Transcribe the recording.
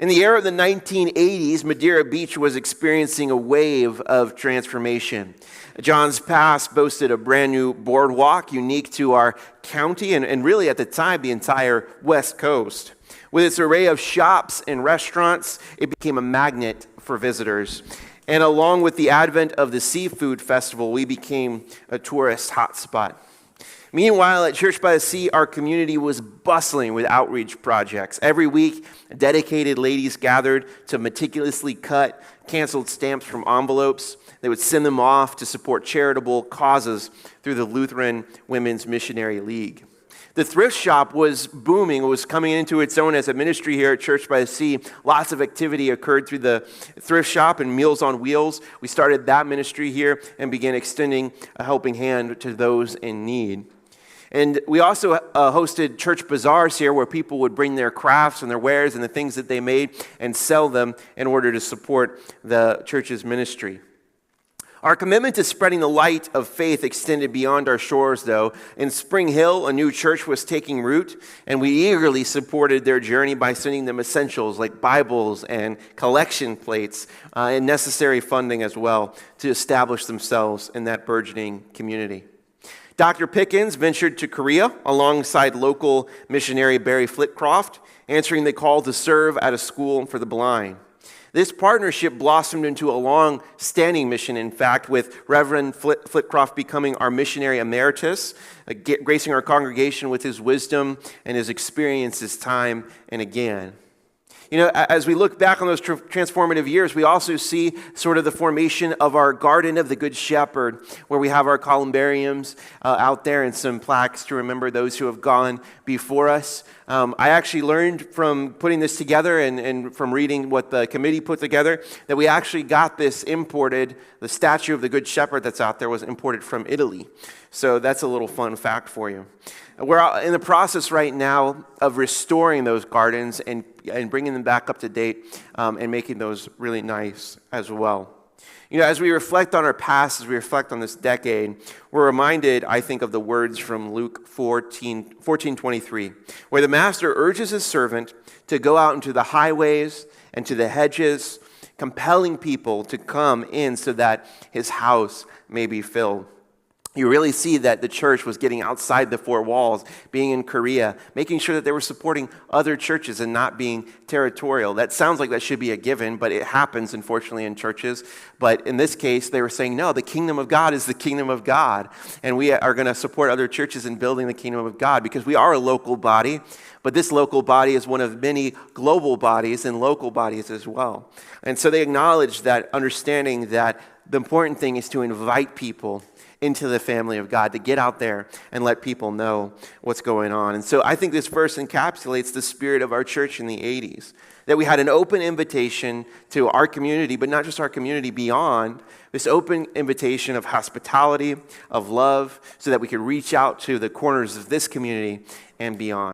In the era of the 1980s, Madeira Beach was experiencing a wave of transformation. John's Pass boasted a brand new boardwalk unique to our county and really at the time the entire West Coast. With its array of shops and restaurants, it became a magnet for visitors. And along with the advent of the seafood festival, we became a tourist hotspot. Meanwhile, at Church by the Sea, our community was bustling with outreach projects. Every week, dedicated ladies gathered to meticulously cut canceled stamps from envelopes. They would send them off to support charitable causes through the Lutheran Women's Missionary League. The thrift shop was booming. It was coming into its own as a ministry here at Church by the Sea. Lots of activity occurred through the thrift shop and Meals on Wheels. We started that ministry here and began extending a helping hand to those in need. And we also hosted church bazaars here where people would bring their crafts and their wares and the things that they made and sell them in order to support the church's ministry. Our commitment to spreading the light of faith extended beyond our shores, though. In Spring Hill, a new church was taking root, and we eagerly supported their journey by sending them essentials like Bibles and collection plates and necessary funding as well to establish themselves in that burgeoning community. Dr. Pickens ventured to Korea alongside local missionary Barry Flitcroft, answering the call to serve at a school for the blind. This partnership blossomed into a long-standing mission, in fact, with Reverend Flitcroft becoming our missionary emeritus, gracing our congregation with his wisdom and his experiences time and again. You know, as we look back on those transformative years, we also see sort of the formation of our Garden of the Good Shepherd, where we have our columbariums out there and some plaques to remember those who have gone before us. I actually learned from putting this together and from reading what the committee put together that we actually got this imported. The statue of the Good Shepherd that's out there was imported from Italy. So that's a little fun fact for you. We're in the process right now of restoring those gardens and bringing them back up to date and making those really nice as well. You know, as we reflect on our past, as we reflect on this decade, we're reminded, I think, of the words from Luke 14:23, where the master urges his servant to go out into the highways and to the hedges, compelling people to come in so that his house may be filled. You really see that the church was getting outside the four walls, being in Korea, making sure that they were supporting other churches and not being territorial. That sounds like that should be a given, but it happens, unfortunately, in churches. But in this case, they were saying, no, the kingdom of God is the kingdom of God. And we are going to support other churches in building the kingdom of God because we are a local body. But this local body is one of many global bodies and local bodies as well. And so they acknowledge that, understanding that the important thing is to invite people into the family of God, to get out there and let people know what's going on. And so I think this verse encapsulates the spirit of our church in the 80s, that we had an open invitation to our community, but not just our community, beyond this open invitation of hospitality, of love, so that we could reach out to the corners of this community and beyond.